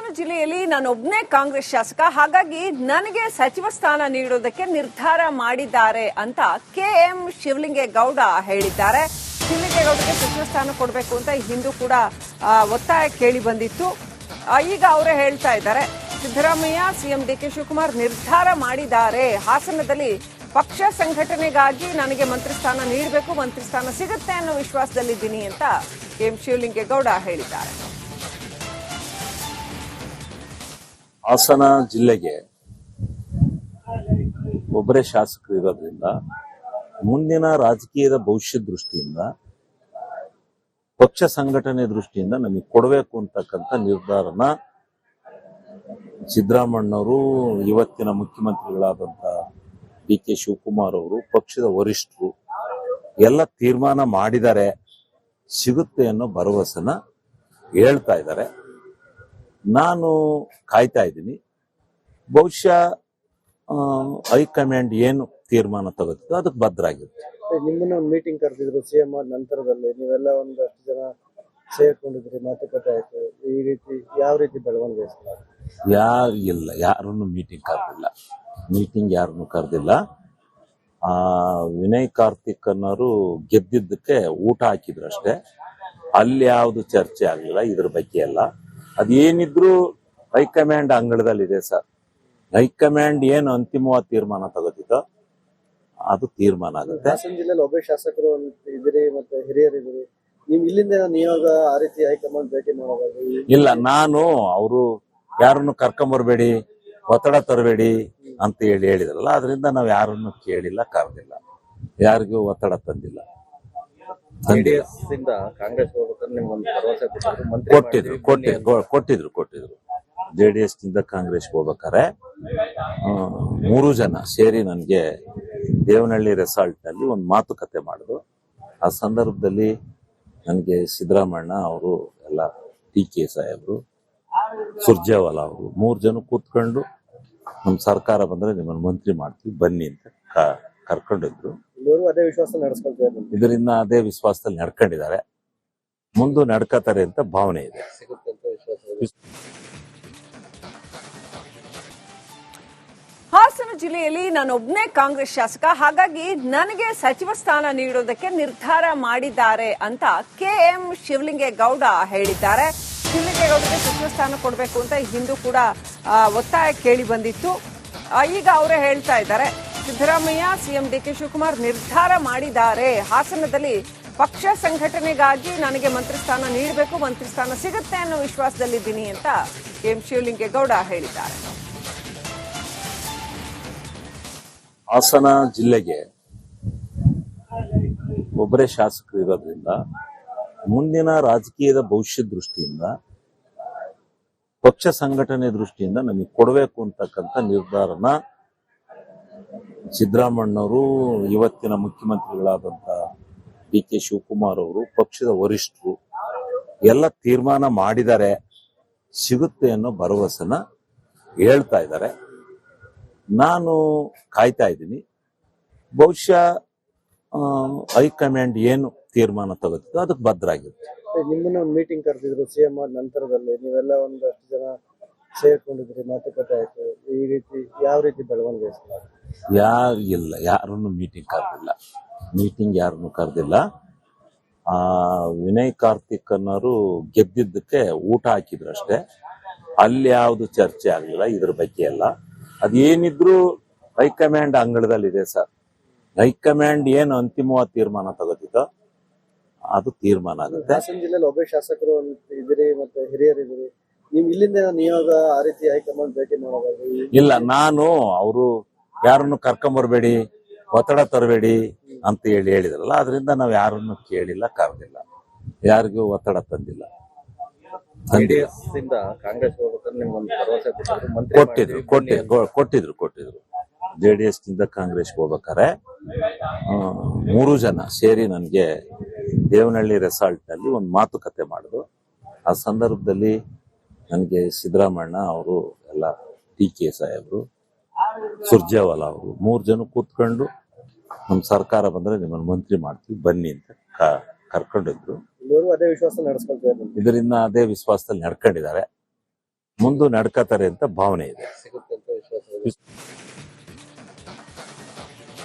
ಹಾಸನ ಜಿಲ್ಲೆಯಲ್ಲಿ ನಾನೊಬ್ಬನೇ ಕಾಂಗ್ರೆಸ್ ಶಾಸಕ, ಹಾಗಾಗಿ ನನಗೆ ಸಚಿವ ಸ್ಥಾನ ನೀಡುವುದಕ್ಕೆ ನಿರ್ಧಾರ ಮಾಡಿದ್ದಾರೆ ಅಂತ ಕೆಎಂ ಶಿವಲಿಂಗೇಗೌಡ ಹೇಳಿದ್ದಾರೆ. ಶಿವಲಿಂಗೇಗೌಡರಿಗೆ ಸಚಿವ ಸ್ಥಾನ ಕೊಡಬೇಕು ಅಂತ ಹಿಂದೂ ಕೂಡ ಒತ್ತಾಯ ಕೇಳಿ ಬಂದಿತ್ತು. ಈಗ ಅವರೇ ಹೇಳ್ತಾ ಇದ್ದಾರೆ, ಸಿದ್ದರಾಮಯ್ಯ ಸಿಎಂ ಡಿಕೆ ಶಿವಕುಮಾರ್ ನಿರ್ಧಾರ ಮಾಡಿದ್ದಾರೆ. ಹಾಸನದಲ್ಲಿ ಪಕ್ಷ ಸಂಘಟನೆಗಾಗಿ ನನಗೆ ಮಂತ್ರಿ ಸ್ಥಾನ ನೀಡಬೇಕು, ಮಂತ್ರಿ ಸ್ಥಾನ ಸಿಗುತ್ತೆ ಅನ್ನೋ ವಿಶ್ವಾಸದಲ್ಲಿದ್ದೀನಿ ಅಂತ ಕೆಎಂ ಶಿವಲಿಂಗೇಗೌಡ ಹೇಳಿದ್ದಾರೆ. ಹಾಸನ ಜಿಲ್ಲೆಗೆ ಒಬ್ಬರೇ ಶಾಸಕರು ಇರೋದ್ರಿಂದ ಮುಂದಿನ ರಾಜಕೀಯದ ಭವಿಷ್ಯ ದೃಷ್ಟಿಯಿಂದ, ಪಕ್ಷ ಸಂಘಟನೆ ದೃಷ್ಟಿಯಿಂದ ನಮಗೆ ಕೊಡಬೇಕು ಅಂತಕ್ಕಂಥ ನಿರ್ಧಾರನ ಸಿದ್ದರಾಮಯ್ಯನವರು, ಇವತ್ತಿನ ಮುಖ್ಯಮಂತ್ರಿಗಳಾದಂಥ ಡಿ ಕೆ ಶಿವಕುಮಾರ್ ಅವರು, ಪಕ್ಷದ ವರಿಷ್ಠರು ಎಲ್ಲ ತೀರ್ಮಾನ ಮಾಡಿದ್ದಾರೆ. ಸಿಗುತ್ತೆ ಅನ್ನೋ ಭರವಸೆನ ಹೇಳ್ತಾ ಇದ್ದಾರೆ. ನಾನು ಕಾಯ್ತಾ ಇದ್ದೀನಿ. ಬಹುಶಃ ಹೈಕಮಾಂಡ್ ಏನು ತೀರ್ಮಾನ ತಗೋತಿದ್ದು ಅದಕ್ಕೆ ಬದ್ಧರಾಗಿರುತ್ತೆ. ನಿಮ್ಮನ್ನ ಒಂದು ಮೀಟಿಂಗ್ ಕರೆದಿದ್ರು ಸಿಎಂ ಆದ ನಂತರದಲ್ಲಿ, ನೀವೆಲ್ಲ ಒಂದಷ್ಟು ಜನ ಸೇರ್ಕೊಂಡಿದ್ರಿ, ಮಾತುಕತೆ ಆಯ್ತು. ಈ ರೀತಿ ಯಾವ ರೀತಿ ಬೆಳವಣಿಗೆ? ಯಾರನ್ನು ಮೀಟಿಂಗ್ ಕರೆದಿಲ್ಲ. ವಿನಯ್ ಕಾರ್ತಿಕ್ ಅನ್ನೋರು ಗೆದ್ದಿದ್ದಕ್ಕೆ ಊಟ ಹಾಕಿದ್ರು ಅಷ್ಟೇ. ಅಲ್ಲಿ ಯಾವ್ದು ಚರ್ಚೆ ಆಗ್ಲಿಲ್ಲ ಇದ್ರ ಬಗ್ಗೆ ಎಲ್ಲ. ಅದೇನಿದ್ರು ಹೈಕಮಾಂಡ್ ಅಂಗಳದಲ್ಲಿದೆ ಸರ್. ಹೈಕಮಾಂಡ್ ಏನು ಅಂತಿಮವಾದ ತೀರ್ಮಾನ ತಗೋತಿದ್ದೋ ಅದು ತೀರ್ಮಾನ ಆಗುತ್ತೆ. ಹಾಸನ ಜಿಲ್ಲೆಯಲ್ಲಿ ಒಬ್ಬ ಶಾಸಕರು ಇದ್ರಿ, ಮತ್ತೆ ಹಿರಿಯರು ಇದ್ರಿ. ನೀವು ಇಲ್ಲಿಂದ ನಿಯೋಗ ಆ ರೀತಿ ಹೈಕಮಾಂಡ್ ಭೇಟಿ ಮಾಡೋದು ಇಲ್ಲ. ನಾನು ಅವರು ಯಾರನ್ನು ಕರ್ಕೊಂಬರ್ಬೇಡಿ, ಒತ್ತಡ ತರಬೇಡಿ ಅಂತ ಹೇಳಿದ್ರಲ್ಲ, ಅದರಿಂದ ನಾವು ಯಾರನ್ನು ಕೇಳಿಲ್ಲ, ಕರೆದಿಲ್ಲ, ಯಾರಿಗೂ ಒತ್ತಡ ತಂದಿಲ್ಲ. ಕಾಂಗ್ರೆಸ್ ಕೊಟ್ಟಿದ್ರು. ಜೆಡಿಎಸ್ ನಿಂದ ಕಾಂಗ್ರೆಸ್ ಹೋಗ್ಬೇಕಾರೆ 3 ಜನ ಸೇರಿ ನನಗೆ ದೇವನಹಳ್ಳಿ ರೆಸಾರ್ಟ್ ನಲ್ಲಿ ಒಂದು ಮಾತುಕತೆ ಮಾಡಿದ್ರು. ಆ ಸಂದರ್ಭದಲ್ಲಿ ನನಗೆ ಸಿದ್ದರಾಮಯ್ಯ ಅವರು, ಎಲ್ಲ ಟಿ ಕೆ ಸಾಹೇಬ್ರು, ಸುರ್ಜೇವಾಲಾ ಅವರು 3 ಜನ ಕೂತ್ಕೊಂಡು ನಮ್ಮ ಸರ್ಕಾರ ಬಂದ್ರೆ ನಿಮ್ಮನ್ನು ಮಂತ್ರಿ ಮಾಡ್ತೀವಿ ಬನ್ನಿ ಅಂತ ಕರ್ಕೊಂಡಿದ್ರು. ಅದೇ ವಿಶ್ವಾಸ ನಡೆಸ್ಕೊಳ್ತಾರೆ. ಇದರಿಂದ ಅದೇ ವಿಶ್ವಾಸದಲ್ಲಿ ನಡ್ಕೊಂಡಿದ್ದಾರೆ, ಮುಂದೆ ನಡ್ಕತಾರೆ ಅಂತ ಭಾವನೆ ಇದೆ. ಹಾಸನ ಜಿಲ್ಲೆಯಲ್ಲಿ ನಾನೊಬ್ಬನೇ ಕಾಂಗ್ರೆಸ್ ಶಾಸಕ, ಹಾಗಾಗಿ ನನಗೆ ಸಚಿವ ಸ್ಥಾನ ನೀಡುವುದಕ್ಕೆ ನಿರ್ಧಾರ ಮಾಡಿದ್ದಾರೆ ಅಂತ ಕೆಎಂ ಶಿವಲಿಂಗೇಗೌಡ ಹೇಳಿದ್ದಾರೆ. ಶಿವಲಿಂಗೇಗೌಡರಿಗೆ ಸಚಿವ ಸ್ಥಾನ ಕೊಡಬೇಕು ಅಂತ ಹಿಂದೂ ಕೂಡ ಒತ್ತಾಯ ಕೇಳಿ ಬಂದಿತ್ತು. ಈಗ ಅವರೇ ಹೇಳ್ತಾ ಇದ್ದಾರೆ, ಸಿದ್ದರಾಮಯ್ಯ ಸಿಎಂ ಡಿಕೆ ಶಿವಕುಮಾರ್ ನಿರ್ಧಾರ ಮಾಡಿದ್ದಾರೆ. ಹಾಸನದಲ್ಲಿ ಪಕ್ಷ ಸಂಘಟನೆಗಾಗಿ ನನಗೆ ಮಂತ್ರಿ ಸ್ಥಾನ ನೀಡಬೇಕು, ಮಂತ್ರಿ ಸ್ಥಾನ ಸಿಗುತ್ತೆ ಅನ್ನೋ ವಿಶ್ವಾಸದಲ್ಲಿದ್ದೀನಿ ಅಂತ ಕೆಎಂ ಶಿವಲಿಂಗೇಗೌಡ ಹೇಳಿದ್ದಾರೆ. ಹಾಸನ ಜಿಲ್ಲೆಗೆ ಒಬ್ಬರೇ ಶಾಸಕರು ಇರೋದ್ರಿಂದ ಮುಂದಿನ ರಾಜಕೀಯದ ಭವಿಷ್ಯ ದೃಷ್ಟಿಯಿಂದ, ಪಕ್ಷ ಸಂಘಟನೆ ದೃಷ್ಟಿಯಿಂದ ನಮಗೆ ಕೊಡಬೇಕು ಅಂತಕ್ಕಂಥ ನಿರ್ಧಾರನ ಸಿದ್ದರಾಮಯ್ಯನವರು, ಇವತ್ತಿನ ಮುಖ್ಯಮಂತ್ರಿಗಳಾದಂಥ ಡಿ ಕೆ ಶಿವಕುಮಾರ್ ಅವರು, ಪಕ್ಷದ ವರಿಷ್ಠರು ಎಲ್ಲ ತೀರ್ಮಾನ ಮಾಡಿದ್ದಾರೆ. ಸಿಗುತ್ತೆ ಅನ್ನೋ ಭರವಸೆನ ಹೇಳ್ತಾ ಇದ್ದಾರೆ. ನಾನು ಕಾಯ್ತಾ ಇದ್ದೀನಿ. ಬಹುಶಃ ಹೈಕಮಾಂಡ್ ಏನು ತೀರ್ಮಾನ ತಗೋತಿದ್ದೋ ಅದಕ್ಕೆ ಬದ್ಧರಾಗಿರುತ್ತೆ. ನಿಮ್ಮನ್ನ ಒಂದು ಮೀಟಿಂಗ್ ಕರೆದಿದ್ರು ಸಿಎಂ ಆದ ನಂತರದಲ್ಲಿ, ನೀವೆಲ್ಲ ಒಂದಷ್ಟು ಜನ ಸೇರ್ಕೊಂಡಿದ್ರಿ, ಮಾತುಕತೆ ಆಯ್ತು. ಈ ರೀತಿ ಯಾವ ರೀತಿ ಬೆಳವಣಿಗೆ? ಯಾರನ್ನು ಯಾರನ್ನು ಕರೆದಿಲ್ಲ. ವಿನಯ್ ಕಾರ್ತಿಕ್ ಅನ್ನೋರು ಗೆದ್ದಿದ್ದಕ್ಕೆ ಊಟ ಹಾಕಿದ್ರು ಅಷ್ಟೇ. ಅಲ್ಲಿ ಯಾವ್ದು ಚರ್ಚೆ ಆಗ್ಲಿಲ್ಲ ಇದ್ರ ಬಗ್ಗೆ ಎಲ್ಲ. ಅದೇನಿದ್ರು ಹೈಕಮಾಂಡ್ ಅಂಗಳದಲ್ಲಿದೆ ಸರ್. ಹೈಕಮಾಂಡ್ ಏನು ಅಂತಿಮವಾದ ತೀರ್ಮಾನ ತಗೋತಿದ್ದೋ ಅದು ತೀರ್ಮಾನ ಆಗುತ್ತೆ. ಹಾಸನ ಜಿಲ್ಲೆಯಲ್ಲಿ ಒಬ್ಬ ಶಾಸಕರು ಇದ್ರಿ, ಮತ್ತೆ ಹಿರಿಯರು ಇದ್ರಿ. ನೀವು ಇಲ್ಲಿಂದ ನಿಯೋಗ ಆ ರೀತಿ ಹೈಕಮಾಂಡ್ ಭೇಟಿ ಮಾಡೋದು ಇಲ್ಲ. ನಾನು ಅವರು ಯಾರನ್ನು ಕರ್ಕೊಂಬರ್ಬೇಡಿ, ಒತ್ತಡ ತರಬೇಡಿ ಅಂತ ಹೇಳಿದ್ರಲ್ಲ, ಅದರಿಂದ ನಾವು ಯಾರನ್ನು ಕೇಳಿಲ್ಲ, ಕರೆದಿಲ್ಲ, ಯಾರಿಗೂ ಒತ್ತಡ ತಂದಿಲ್ಲ. ಕಾಂಗ್ರೆಸ್ ಕೊಟ್ಟಿದ್ರು. ಜೆಡಿಎಸ್ ನಿಂದ ಕಾಂಗ್ರೆಸ್ ಹೋಗ್ಬೇಕಾರೆ 3 ಜನ ಸೇರಿ ನನಗೆ ದೇವನಹಳ್ಳಿ ರೆಸಾರ್ಟ್ ನಲ್ಲಿ ಒಂದು ಮಾತುಕತೆ ಮಾಡಿದ್ರು. ಆ ಸಂದರ್ಭದಲ್ಲಿ ನನಗೆ ಸಿದ್ದರಾಮಯ್ಯ ಅವರು, ಎಲ್ಲ ಟಿ ಕೆ ಸಾಹೇಬ್ರು, ಸುರ್ಜೇವಾಲಾ ಅವರು 3 ಜನ ಕೂತ್ಕೊಂಡು ನಮ್ಮ ಸರ್ಕಾರ ಬಂದ್ರೆ ನಿಮ್ಮನ್ನು ಮಂತ್ರಿ ಮಾಡ್ತೀವಿ ಬನ್ನಿ ಅಂತ ಕರ್ಕೊಂಡಿದ್ರು. ಅದೇ ವಿಶ್ವಾಸ ನಡೆಸ್ಕೊಳ್ತಾರೆ. ಇದರಿಂದ ಅದೇ ವಿಶ್ವಾಸದಲ್ಲಿ ನಡ್ಕೊಂಡಿದ್ದಾರೆ, ಮುಂದೆ ನಡ್ಕತಾರೆ ಅಂತ ಭಾವನೆ ಇದೆ. ಸಿಗುತ್ತೆ ಅಂತ ವಿಶ್ವಾಸ ಇದೆ.